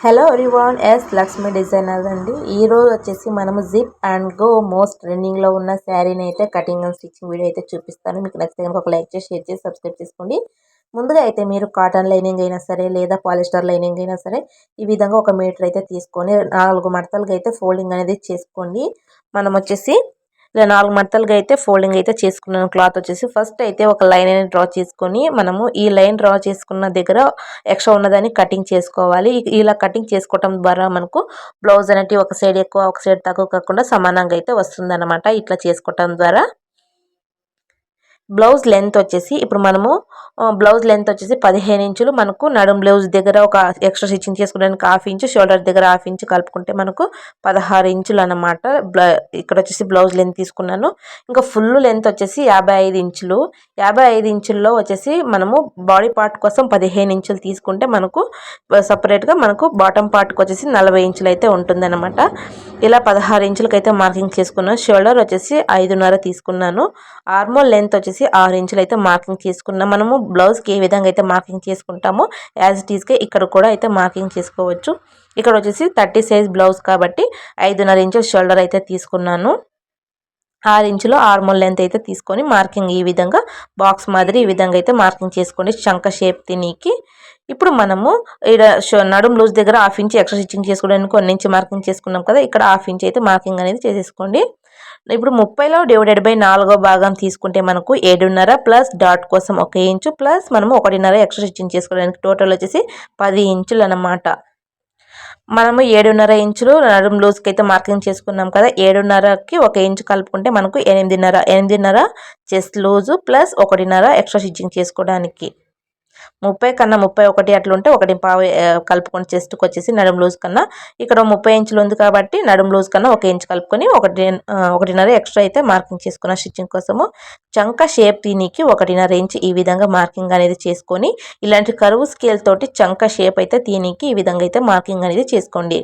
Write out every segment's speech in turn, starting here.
Hello everyone, Lakshmi designer అండి. ఈరోజు వచ్చేసి మనము జిప్ అండ్ గో మోస్ట్ ట్రెండింగ్లో ఉన్న శారీని అయితే కటింగ్ అండ్ స్టిచ్చింగ్ వీడియో అయితే చూపిస్తాను. మీకు నచ్చితే కనుక ఒక లైక్ చేసి షేర్ చేసి సబ్స్క్రైబ్ చేసుకోండి. ముందుగా అయితే మీరు కాటన్ లైనింగ్ అయినా సరే లేదా పాలిస్టర్ లైనింగ్ అయినా సరే ఈ విధంగా 1 మీటర్ అయితే తీసుకొని 4 మడతలుగా అయితే ఫోల్డింగ్ అనేది చేసుకోండి. మనం వచ్చేసి ఇలా 4 మడతలుగా అయితే ఫోల్డింగ్ అయితే చేసుకున్నాను. క్లాత్ వచ్చేసి ఫస్ట్ అయితే ఒక లైన్ అనేది డ్రా చేసుకొని మనము ఈ లైన్ డ్రా చేసుకున్న దగ్గర ఎక్స్ట్రా ఉన్నదాన్ని కటింగ్ చేసుకోవాలి. ఇలా కటింగ్ చేసుకోవటం ద్వారా మనకు బ్లౌజ్ అనేది ఒక సైడ్ ఎక్కువ ఒక సైడ్ తక్కువ కాకుండా సమానంగా అయితే వస్తుందన్నమాట. ఇట్లా చేసుకోవటం ద్వారా బ్లౌజ్ లెంత్ వచ్చేసి ఇప్పుడు మనము బ్లౌజ్ లెంత్ వచ్చేసి 15 ఇంచులు. మనకు నడుం బ్లౌజ్ దగ్గర ఒక ఎక్స్ట్రా స్టిచ్చింగ్ చేసుకోవడానికి 1/2 ఇంచు, షోల్డర్ దగ్గర 1/2 ఇంచు కలుపుకుంటే మనకు 16 ఇంచులు అన్నమాట. ఇక్కడ వచ్చేసి బ్లౌజ్ లెంత్ తీసుకున్నాను. ఇంకా ఫుల్ లెంత్ వచ్చేసి 55 ఇంచులు. 55 ఇంచుల్లో వచ్చేసి మనము బాడీ పార్ట్ కోసం 15 ఇంచులు తీసుకుంటే మనకు సపరేట్గా మనకు బాటమ్ పార్ట్కి వచ్చేసి 40 ఇంచులు అయితే ఉంటుందన్నమాట. ఇలా 16 ఇంచులకి అయితే మార్కింగ్ చేసుకున్నాను. షోల్డర్ వచ్చేసి 5.5 తీసుకున్నాను. ఆర్మోల్ లెంత్ వచ్చేసి 6 ఇంచులు అయితే మార్కింగ్ చేసుకున్నాం. మనము బ్లౌజ్కి ఏ విధంగా అయితే మార్కింగ్ చేసుకుంటామో యాజ్ ఇట్ ఈస్గా ఇక్కడ కూడా అయితే మార్కింగ్ చేసుకోవచ్చు. ఇక్కడ వచ్చేసి 30 సైజ్ బ్లౌజ్ కాబట్టి 5.5 ఇంచులు షోల్డర్ అయితే తీసుకున్నాను. 6 ఇంచులు ఆర్మోల్ లెంత్ అయితే తీసుకొని మార్కింగ్ ఈ విధంగా బాక్స్ మాదిరి ఈ విధంగా అయితే మార్కింగ్ చేసుకోండి చంక షేప్ తినికి. ఇప్పుడు మనము ఇక్కడ నడుం లూజ్ దగ్గర 1/2 ఇంచు ఎక్స్ట్రా స్టిచ్చింగ్ చేసుకోవడానికి 1 ఇంచు మార్కింగ్ చేసుకున్నాం కదా, ఇక్కడ 1/2 ఇంచు అయితే మార్కింగ్ అనేది చేసేసుకోండి. ఇప్పుడు 30లో డివైడెడ్ బై 4వ భాగం తీసుకుంటే మనకు 7.5 ప్లస్ డాట్ కోసం 1 ఇంచు ప్లస్ మనము 1.5 ఎక్స్ట్రా స్టిచ్చింగ్ చేసుకోవడానికి టోటల్ వచ్చేసి 10 ఇంచులు అన్నమాట. మనము 7.5 ఇంచులు నడుం లూజ్కి అయితే మార్కింగ్ చేసుకున్నాం కదా, 7.5కి 1 ఇంచు కలుపుకుంటే మనకు 8.5 chest loose plus 1.5 extra stitching చేసుకోవడానికి. 30 కన్నా 31 అట్లుంటే 1.5 కలుపుకొని చెస్ట్కి వచ్చేసి నడుం లూజ్ కన్నా ఇక్కడ 30 ఇంచులు ఉంది కాబట్టి నడుం లూజ్ కన్నా 1 ఇంచు కలుపుకొని 1.5 ఎక్స్ట్రా అయితే మార్కింగ్ చేసుకున్న స్టిచ్చింగ్ కోసము. చంక షేప్ దీనికి 1.5 ఇంచు ఈ విధంగా మార్కింగ్ అనేది చేసుకొని ఇలాంటి కరువు స్కేల్ తోటి చంక షేప్ అయితే దీనికి ఈ విధంగా అయితే మార్కింగ్ అనేది చేసుకోండి.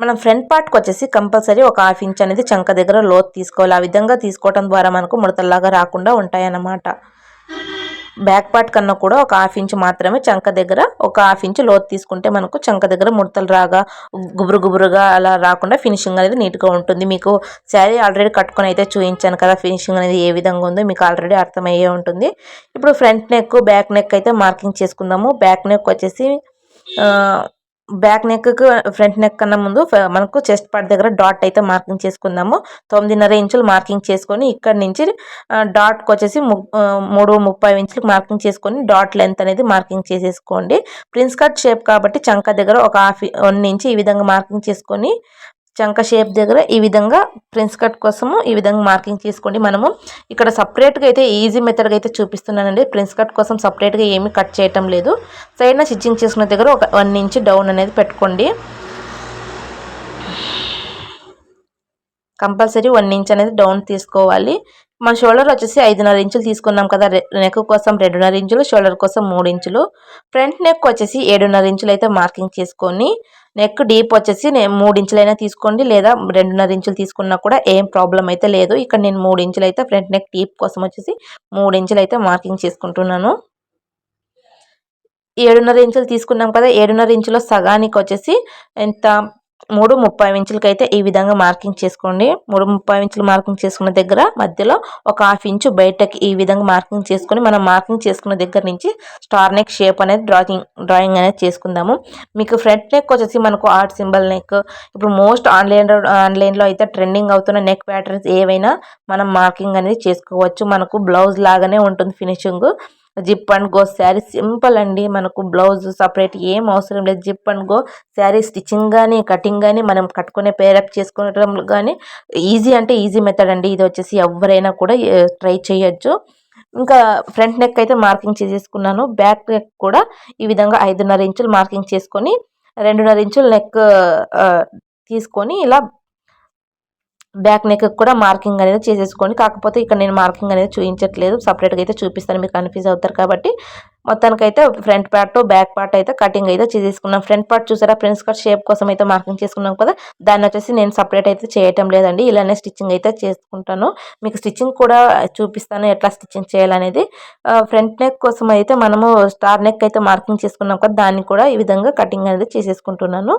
మనం ఫ్రంట్ పార్ట్కి వచ్చేసి కంపల్సరీ ఒక 1/2 ఇంచ్ అనేది చంక దగ్గర లోతు తీసుకోవాలి. ఆ విధంగా తీసుకోవడం ద్వారా మనకు ముడతల్లాగా రాకుండా ఉంటాయన్నమాట. బ్యాక్ పార్ట్ కన్నా కూడా ఒక 1/2 ఇంచ్ మాత్రమే చంక దగ్గర ఒక 1/2 ఇంచ్ లోతు తీసుకుంటే మనకు చంక దగ్గర ముడతలు రాగా గుబురుగా అలా రాకుండా ఫినిషింగ్ అనేది నీట్గా ఉంటుంది. మీకు శారీ ఆల్రెడీ కట్టుకొని అయితే చూపించాను కదా, ఫినిషింగ్ అనేది ఏ విధంగా ఉందో మీకు ఆల్రెడీ అర్థమయ్యే ఉంటుంది. ఇప్పుడు ఫ్రంట్ నెక్ బ్యాక్ నెక్ అయితే మార్కింగ్ చేసుకుందాము. బ్యాక్ నెక్ వచ్చేసి బ్యాక్ నెక్ ఫ్రంట్ నెక్ కన్నా ముందు మనకు చెస్ట్ పార్ట్ దగ్గర డాట్ అయితే మార్కింగ్ చేసుకుందాము. 9.5 ఇంచులు మార్కింగ్ చేసుకొని ఇక్కడ నుంచి డాట్కి వచ్చేసి 3.30 ఇంచులకు మార్కింగ్ చేసుకొని డాట్ లెంత్ అనేది మార్కింగ్ చేసేసుకోండి. ప్రిన్స్ కట్ షేప్ కాబట్టి చంక దగ్గర ఒక 1 ఇంచ్ ఈ విధంగా మార్కింగ్ చేసుకొని చంక షేప్ దగ్గర ఈ విధంగా ప్రిన్స్ కట్ కోసము ఈ విధంగా మార్కింగ్ చేసుకోండి. మనము ఇక్కడ సపరేట్గా అయితే ఈజీ మెథడ్గా అయితే చూపిస్తున్నానండి. ప్రిన్స్ కట్ కోసం సపరేట్గా ఏమీ కట్ చేయటం లేదు. సైడ్న స్టిచ్చింగ్ చేసుకున్న దగ్గర ఒక 1 ఇంచ్ డౌన్ అనేది పెట్టుకోండి. కంపల్సరీ 1 ఇంచ్ అనేది డౌన్ తీసుకోవాలి. మన షోల్డర్ వచ్చేసి 5.5 ఇంచులు తీసుకున్నాం కదా, నెక్ కోసం 2.5 ఇంచులు, షోల్డర్ కోసం 3 ఇంచులు. ఫ్రంట్ నెక్ వచ్చేసి 7.5 ఇంచులు అయితే మార్కింగ్ చేసుకొని నెక్ డీప్ వచ్చేసి 3 ఇంచులైనా తీసుకోండి లేదా 2.5 ఇంచులు తీసుకున్నా కూడా ఏం ప్రాబ్లం అయితే లేదు. ఇక్కడ నేను 3 ఇంచులు అయితే ఫ్రంట్ నెక్ డీప్ కోసం వచ్చేసి 3 ఇంచులు అయితే మార్కింగ్ చేసుకుంటున్నాను. 7.5 ఇంచులు తీసుకున్నాం కదా, 7.5 ఇంచులో సగానికి వచ్చేసి ఎంత 3.30 ఇంచులకి అయితే ఈ విధంగా మార్కింగ్ చేసుకోండి. 3.30 ఇంచులు మార్కింగ్ చేసుకున్న దగ్గర మధ్యలో ఒక 1/2 ఇంచు బయటకి ఈ విధంగా మార్కింగ్ చేసుకొని మనం మార్కింగ్ చేసుకున్న దగ్గర నుంచి స్టార్ నెక్ షేప్ అనేది డ్రాయింగ్ అనేది చేసుకుందాము. మీకు ఫ్రంట్ నెక్ వచ్చేసి మనకు ఆర్ట్ సింబల్ నెక్, ఇప్పుడు మోస్ట్ ఆన్లైన్లో అయితే ట్రెండింగ్ అవుతున్న నెక్ ప్యాటర్న్స్ ఏవైనా మనం మార్కింగ్ అనేది చేసుకోవచ్చు. మనకు బ్లౌజ్ లాగానే ఉంటుంది finishing. Zip and go sari simple అండి. మనకు బ్లౌజ్ సపరేట్ ఏం అవసరం లేదు. Zip and go sari stitching కానీ కటింగ్ కానీ మనం కట్టుకునే పేరప్ చేసుకోవడం కానీ ఈజీ అంటే ఈజీ మెథడ్ అండి. ఇది వచ్చేసి ఎవరైనా కూడా ట్రై చేయొచ్చు. ఇంకా ఫ్రంట్ నెక్ అయితే మార్కింగ్ చేసేసుకున్నాను. బ్యాక్ నెక్ కూడా ఈ విధంగా 5.5 ఇంచులు మార్కింగ్ చేసుకొని 2.5 ఇంచులు నెక్ తీసుకొని ఇలా బ్యాక్ నెక్ కూడా మార్కింగ్ అనేది చేసేసుకోండి. కాకపోతే ఇక్కడ నేను మార్కింగ్ అనేది చూపించట్లేదు, సపరేట్గా అయితే చూపిస్తాను, మీరు కన్ఫ్యూజ్ అవుతారు కాబట్టి. మొత్తానికైతే ఫ్రంట్ పార్ట్ బ్యాక్ పార్ట్ అయితే కటింగ్ అయితే చేసేసుకున్నాం. ఫ్రంట్ పార్ట్ చూసారా, ప్రిన్స్ కట్ షేప్ కోసం అయితే మార్కింగ్ చేసుకున్నాం కదా, దాన్ని వచ్చేసి నేను సపరేట్ అయితే చేయటం లేదండి, ఇలానే స్టిచ్చింగ్ అయితే చేసుకుంటాను. మీకు స్టిచ్చింగ్ కూడా చూపిస్తాను ఎట్లా స్టిచ్చింగ్ చేయాలనేది. ఫ్రంట్ నెక్ కోసం అయితే మనము స్టార్ నెక్ అయితే మార్కింగ్ చేసుకున్నాం కదా, దాన్ని కూడా ఈ విధంగా కటింగ్ అనేది చేసేసుకుంటున్నాను.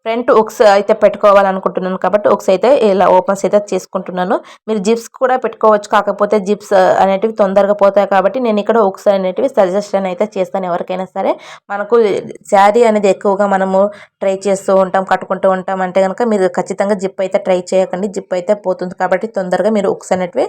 ఫ్రంట్ ఉక్స్ అయితే పెట్టుకోవాలనుకుంటున్నాను కాబట్టి ఉక్స్ అయితే ఇలా ఓపెన్స్ అయితే చేసుకుంటున్నాను. మీరు జిప్స్ కూడా పెట్టుకోవచ్చు, కాకపోతే జిప్స్ అనేటివి తొందరగా పోతాయి కాబట్టి నేను ఇక్కడ ఉక్స్ అనేటివి సజెషన్ అయితే చేస్తాను ఎవరికైనా సరే. మనకు శారీ అనేది ఎక్కువగా మనము ట్రై చేస్తూ ఉంటాం, కట్టుకుంటూ ఉంటాం అంటే కనుక మీరు ఖచ్చితంగా జిప్ అయితే ట్రై చేయకండి, జిప్ అయితే పోతుంది కాబట్టి తొందరగా మీరు ఉక్స్ అనేటివి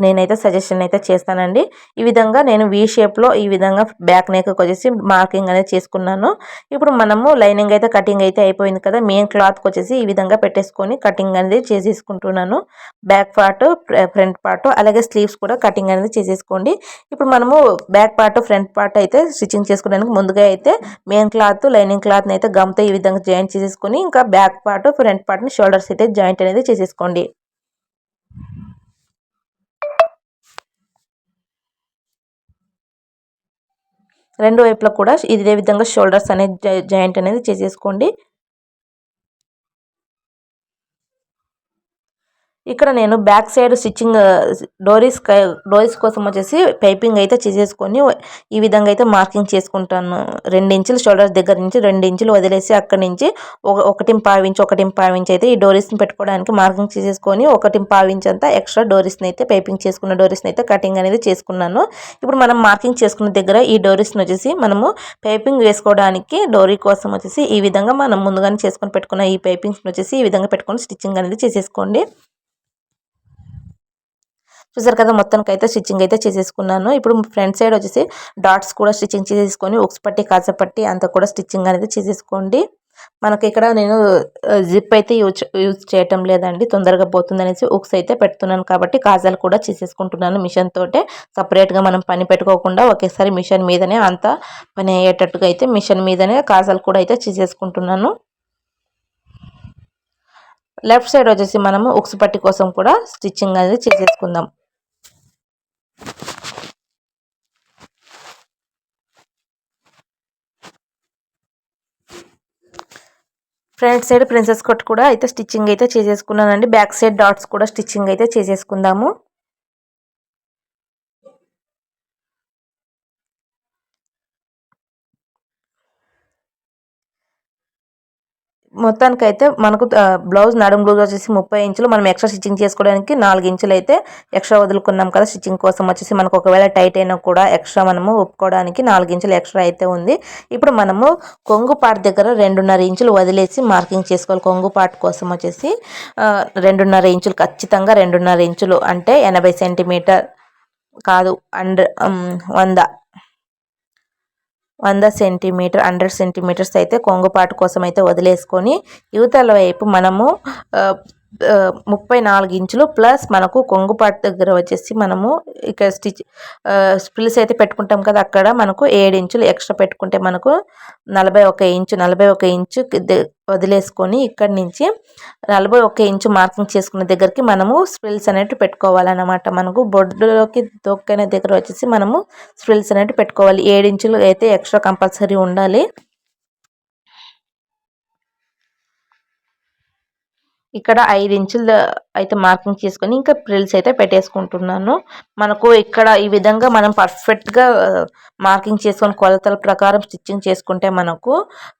నేనైతే సజెషన్ అయితే చేస్తానండి. ఈ విధంగా నేను వీ షేప్లో ఈ విధంగా బ్యాక్ నెక్ వచ్చేసి మార్కింగ్ అనేది చేసుకున్నాను. ఇప్పుడు మనము లైనింగ్ అయితే కటింగ్ అయితే అయిపోయింది కదా, మెయిన్ క్లాత్కి వచ్చేసి ఈ విధంగా పెట్టేసుకొని కటింగ్ అనేది చేసేసుకుంటున్నాను. బ్యాక్ పార్ట్ ఫ్రంట్ పార్ట్ అలాగే స్లీవ్స్ కూడా కటింగ్ అనేది చేసేసుకోండి. ఇప్పుడు మనము బ్యాక్ పార్ట్ ఫ్రంట్ పార్ట్ అయితే స్టిచ్చింగ్ చేసుకోవడానికి ముందుగా అయితే మెయిన్ క్లాత్ లైనింగ్ క్లాత్ని అయితే గమ్తో ఈ విధంగా జాయింట్ చేసేసుకొని ఇంకా బ్యాక్ పార్ట్ ఫ్రంట్ పార్ట్ని షోల్డర్స్ అయితే జాయింట్ అనేది చేసేసుకోండి. రెండు వైపులా కూడా ఇదే విధంగా షోల్డర్స్ అనేది జాయింట్ అనేది చేసేసుకోండి. ఇక్కడ నేను బ్యాక్ సైడ్ స్టిచ్చింగ్ డోరీస్ కోసం వచ్చేసి పైపింగ్ అయితే చేసేసుకొని ఈ విధంగా అయితే మార్కింగ్ చేసుకుంటాను. 2 ఇంచులు షోల్డర్స్ దగ్గర నుంచి 2 ఇంచులు వదిలేసి అక్కడి నుంచి 1.5 ఇంచ్ అయితే ఈ డోరీస్ని పెట్టుకోవడానికి మార్కింగ్ చేసేసుకొని 1.5 ఇంచ్ అంతా ఎక్స్ట్రా డోరీస్ని అయితే పైపింగ్ చేసుకున్న డోరీస్ని అయితే కటింగ్ అనేది చేసుకున్నాను. ఇప్పుడు మనం మార్కింగ్ చేసుకున్న దగ్గర ఈ డోరీస్ని వచ్చేసి మనము పైపింగ్ వేసుకోవడానికి డోరీ కోసం వచ్చేసి ఈ విధంగా మనం ముందుగానే చేసుకొని పెట్టుకున్న ఈ పైపింగ్స్ని వచ్చేసి ఈ విధంగా పెట్టుకొని స్టిచ్చింగ్ అనేది చేసేసుకోండి. చూసారు కదా, మొత్తానికి అయితే స్టిచ్చింగ్ అయితే చేసేసుకున్నాను. ఇప్పుడు ఫ్రంట్ సైడ్ వచ్చేసి డాట్స్ కూడా స్టిచ్చింగ్ చేసేసుకొని ఉక్స్ పట్టి కాజపట్టి అంతా కూడా స్టిచ్చింగ్ అనేది చేసేసుకోండి. మనకి ఇక్కడ నేను జిప్ అయితే యూజ్ చేయటం లేదండి, తొందరగా పోతుంది అనేసి ఉక్స్ అయితే పెడుతున్నాను కాబట్టి కాజాలు కూడా చేసేసుకుంటున్నాను మిషన్ తోటే. సపరేట్గా మనం పని పెట్టుకోకుండా ఒకేసారి మిషన్ మీదనే అంతా పని అయ్యేటట్టుగా అయితే మిషన్ మీదనే కాజాలు కూడా అయితే చేసేసుకుంటున్నాను. లెఫ్ట్ సైడ్ వచ్చేసి మనము ఉక్స్ పట్టి కోసం కూడా స్టిచ్చింగ్ అనేది చేసేసుకుందాం. ఫ్రంట్ సైడ్ ప్రిన్సెస్ కట్ కూడా అయితే స్టిచ్చింగ్ అయితే చేసేసుకున్నానండి. బ్యాక్ సైడ్ డాట్స్ కూడా స్టిచ్చింగ్ అయితే చేసేసుకుందాము. మొత్తానికైతే మనకు బ్లౌజ్ నడుము బ్లౌజ్ వచ్చేసి 30 ఇంచులు, మనం ఎక్స్ట్రా స్టిచ్చింగ్ చేసుకోవడానికి 4 ఇంచులు అయితే ఎక్స్ట్రా వదులుకున్నాం కదా. స్టిచ్చింగ్ కోసం వచ్చేసి మనకు ఒకవేళ టైట్ అయినా కూడా ఎక్స్ట్రా మనము ఒప్పుకోవడానికి 4 ఇంచులు ఎక్స్ట్రా అయితే ఉంది. ఇప్పుడు మనము కొంగు పార్ట్ దగ్గర 2.5 ఇంచులు వదిలేసి మార్కింగ్ చేసుకోవాలి. కొంగు పార్ట్ కోసం వచ్చేసి 2.5 ఇంచులు, ఖచ్చితంగా 2.5 ఇంచులు అంటే 80 సెంటీమీటర్ కాదు, 100 సెంటీమీటర్ 100 సెంటీమీటర్స్ అయితే కొంగుపాటు కోసం అయితే వదిలేసుకొని యువతల వైపు మనము 34 ఇంచులు ప్లస్ మనకు కొంగుపాటు దగ్గర వచ్చేసి మనము ఇక్కడ స్ప్రిల్స్ అయితే పెట్టుకుంటాం కదా, అక్కడ మనకు 7 ఇంచులు ఎక్స్ట్రా పెట్టుకుంటే మనకు 41 ఇంచు వదిలేసుకొని ఇక్కడి నుంచి 41 ఇంచు మార్కింగ్ చేసుకున్న దగ్గరికి మనము స్ప్రిల్స్ అనేవి పెట్టుకోవాలన్నమాట. మనకు బొడ్డులోకి తొక్కిన దగ్గర వచ్చేసి మనము స్ప్రిల్స్ అనేవి పెట్టుకోవాలి. 7 ఇంచులు అయితే ఎక్స్ట్రా కంపల్సరీ ఉండాలి. ఇక్కడ 5 ఇంచులు అయితే మార్కింగ్ చేసుకొని ఇంకా ఫ్రిల్స్ అయితే పెట్టేసుకుంటున్నాను. మనకు ఇక్కడ ఈ విధంగా మనం పర్ఫెక్ట్గా మార్కింగ్ చేసుకొని కొలతల ప్రకారం స్టిచ్చింగ్ చేసుకుంటే మనకు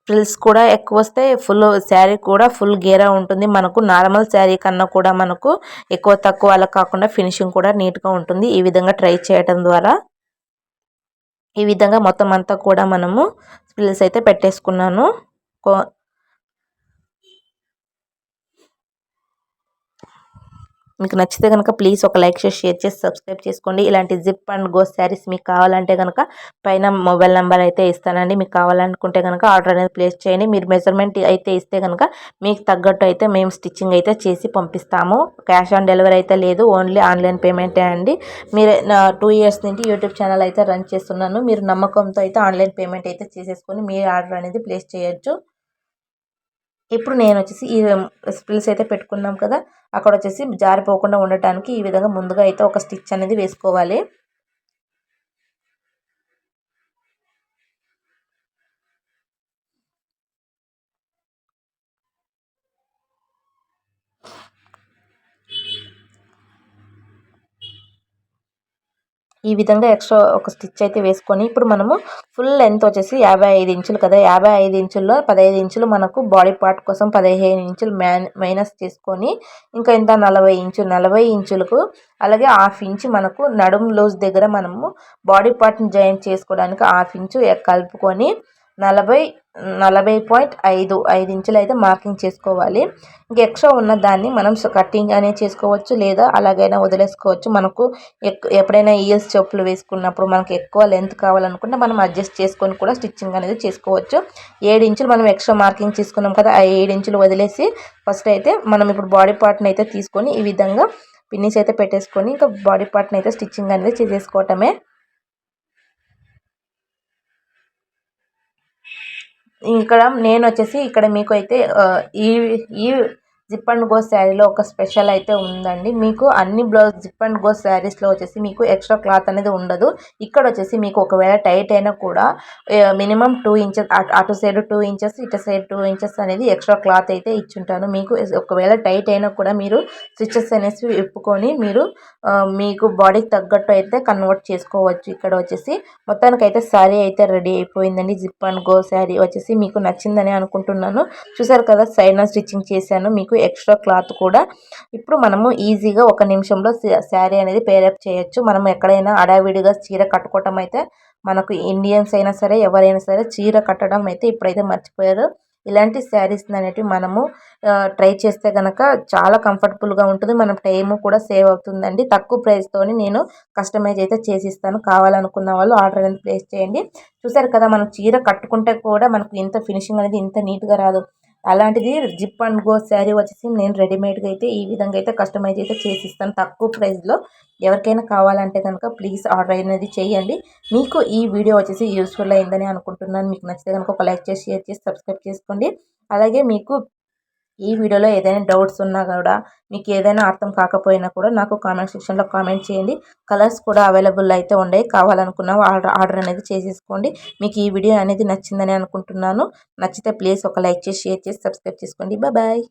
ఫ్రిల్స్ కూడా ఎక్కువ వస్తాయి, ఫుల్ శారీ కూడా ఫుల్ గేరా ఉంటుంది. మనకు నార్మల్ శారీ కన్నా కూడా మనకు ఎక్కువ తక్కువ అలా కాకుండా ఫినిషింగ్ కూడా నీట్గా ఉంటుంది. ఈ విధంగా ట్రై చేయడం ద్వారా ఈ విధంగా మొత్తం అంతా కూడా మనము ఫ్రిల్స్ అయితే పెట్టేసుకున్నాను. మీకు నచ్చితే కనుక ప్లీజ్ ఒక లైక్ చేసి షేర్ చేసి సబ్స్క్రైబ్ చేసుకోండి. ఇలాంటి జిప్ అండ్ గో శారీస్ మీకు కావాలంటే కనుక పైన మొబైల్ నెంబర్ అయితే ఇస్తానండి. మీకు కావాలనుకుంటే కనుక ఆర్డర్ అనేది ప్లేస్ చేయండి. మీరు మెజర్మెంట్ అయితే ఇస్తే కనుక మీకు తగ్గట్టు అయితే మేము స్టిచ్చింగ్ అయితే చేసి పంపిస్తాము. క్యాష్ ఆన్ డెలివరీ అయితే లేదు, ఓన్లీ ఆన్లైన్ పేమెంటే అండి. మీరు 2 ఇయర్స్ నుంచి యూట్యూబ్ ఛానల్ అయితే రన్ చేస్తున్నాను. మీరు నమ్మకంతో అయితే ఆన్లైన్ పేమెంట్ అయితే చేసేసుకొని మీ ఆర్డర్ అనేది ప్లేస్ చేయొచ్చు. ఇప్పుడు నేను వచ్చేసి ఈ స్ప్రిల్స్ అయితే పెట్టుకున్నాం కదా, అక్కడ వచ్చేసి జారిపోకుండా ఉండటానికి ఈ విధంగా ముందుగా అయితే ఒక స్టిచ్ అనేది వేసుకోవాలి. ఈ విధంగా ఎక్స్ట్రా ఒక స్టిచ్ అయితే వేసుకొని ఇప్పుడు మనము ఫుల్ లెంత్ వచ్చేసి 55 ఇంచులు కదా, 55 ఇంచుల్లో 15 ఇంచులు మనకు బాడీ పార్ట్ కోసం 15 ఇంచులు మైనస్ చేసుకొని ఇంకా ఇంత 40 ఇంచులకు అలాగే హాఫ్ ఇంచ్ మనకు నడుము లూజ్ దగ్గర మనము బాడీ పార్ట్ని జాయిన్ చేసుకోవడానికి హాఫ్ ఇంచు కలుపుకొని 40.5 ఇంచులు అయితే మార్కింగ్ చేసుకోవాలి. ఇంక ఎక్స్ట్రా ఉన్న దాన్ని మనం కటింగ్ అనేది చేసుకోవచ్చు, లేదా అలాగైనా వదిలేసుకోవచ్చు. మనకు ఎప్పుడైనా ఇయర్స్ చెప్పులు వేసుకున్నప్పుడు మనకు ఎక్కువ లెంత్ కావాలనుకుంటే మనం అడ్జస్ట్ చేసుకొని కూడా స్టిచ్చింగ్ అనేది చేసుకోవచ్చు. 7 ఇంచులు మనం ఎక్స్ట్రా మార్కింగ్ చేసుకున్నాం కదా, ఆ 7 ఇంచులు వదిలేసి ఫస్ట్ అయితే మనం ఇప్పుడు బాడీ పార్ట్ని అయితే తీసుకొని ఈ విధంగా పిన్నిస్ అయితే పెట్టేసుకొని ఇంకా బాడీ పార్ట్ని అయితే స్టిచ్చింగ్ అనేది చేసేసుకోవటమే. ఇక్కడ నేను వచ్చేసి ఇక్కడ మీకు అయితే ఈ ఈ జిప్ అండ్ గో శారీలో ఒక స్పెషల్ అయితే ఉందండి. మీకు అన్ని బ్లౌజ్ జిప్ అండ్ గో శారీస్లో వచ్చేసి మీకు ఎక్స్ట్రా క్లాత్ అనేది ఉండదు. ఇక్కడ వచ్చేసి మీకు ఒకవేళ టైట్ అయినా కూడా మినిమం 2 ఇంచెస్ అటు సైడ్ 2 ఇంచెస్ ఇటు సైడ్ 2 ఇంచెస్ అనేది ఎక్స్ట్రా క్లాత్ అయితే ఇచ్చుంటాను. మీకు ఒకవేళ టైట్ అయినా కూడా మీరు స్టిచెస్ అనేసి విప్పుకొని మీరు మీకు బాడీకి తగ్గట్టు అయితే కన్వర్ట్ చేసుకోవచ్చు. ఇక్కడ వచ్చేసి మొత్తానికైతే శారీ అయితే రెడీ అయిపోయిందండి. జిప్ అండ్ గో శారీ వచ్చేసి మీకు నచ్చిందని అనుకుంటున్నాను. చూసారు కదా, సైడ్న స్టిచ్చింగ్ చేశాను, మీకు ఎక్స్ట్రా క్లాత్ కూడా. ఇప్పుడు మనము ఈజీగా 1 నిమిషంలో శారీ అనేది పేరప్ చేయొచ్చు. మనం ఎక్కడైనా హడావిడిగా చీర కట్టుకోవటం అయితే మనకు ఇండియన్స్ అయినా సరే ఎవరైనా సరే చీర కట్టడం అయితే ఇప్పుడైతే మర్చిపోయారు. ఇలాంటి శారీస్ అనేటివి మనము ట్రై చేస్తే కనుక చాలా కంఫర్టబుల్గా ఉంటుంది. మన టైము కూడా సేవ్ అవుతుందండి. తక్కువ ప్రైస్తోని నేను కస్టమైజ్ అయితే చేసిస్తాను. కావాలనుకున్న వాళ్ళు ఆర్డర్ అనేది ప్లేస్ చేయండి. చూసారు కదా, మనం చీర కట్టుకుంటే కూడా మనకు ఇంత ఫినిషింగ్ అనేది ఇంత నీట్గా రాదు. అలాంటిది జిప్ అండ్ గో శారీ వచ్చేసి నేను రెడీమేడ్గా అయితే ఈ విధంగా అయితే కస్టమైజ్ అయితే చేసిస్తాను తక్కువ ప్రైస్లో. ఎవరికైనా కావాలంటే కనుక ప్లీజ్ ఆర్డర్ అనేది చేయండి. మీకు ఈ వీడియో వచ్చేసి యూస్ఫుల్ అయిందని అనుకుంటున్నాను. మీకు నచ్చితే కనుక ఒక లైక్ చేసి, షేర్ చేసి, సబ్స్క్రైబ్ చేసుకోండి. అలాగే మీకు ఈ వీడియోలో ఏదైనా డౌట్స్ ఉన్నా కూడా, మీకు ఏదైనా అర్థం కాకపోయినా కూడా నాకు కామెంట్ సెక్షన్లో కామెంట్ చేయండి. కలర్స్ కూడా అవైలబుల్ అయితే ఉన్నాయి. కావాలనుకున్న ఆర్డర్ అనేది చేసేసుకోండి. మీకు ఈ వీడియో అనేది నచ్చిందని అనుకుంటున్నాను. నచ్చితే ప్లీజ్ ఒక లైక్ చేసి, షేర్ చేసి, సబ్స్క్రైబ్ చేసుకోండి. బాయ్.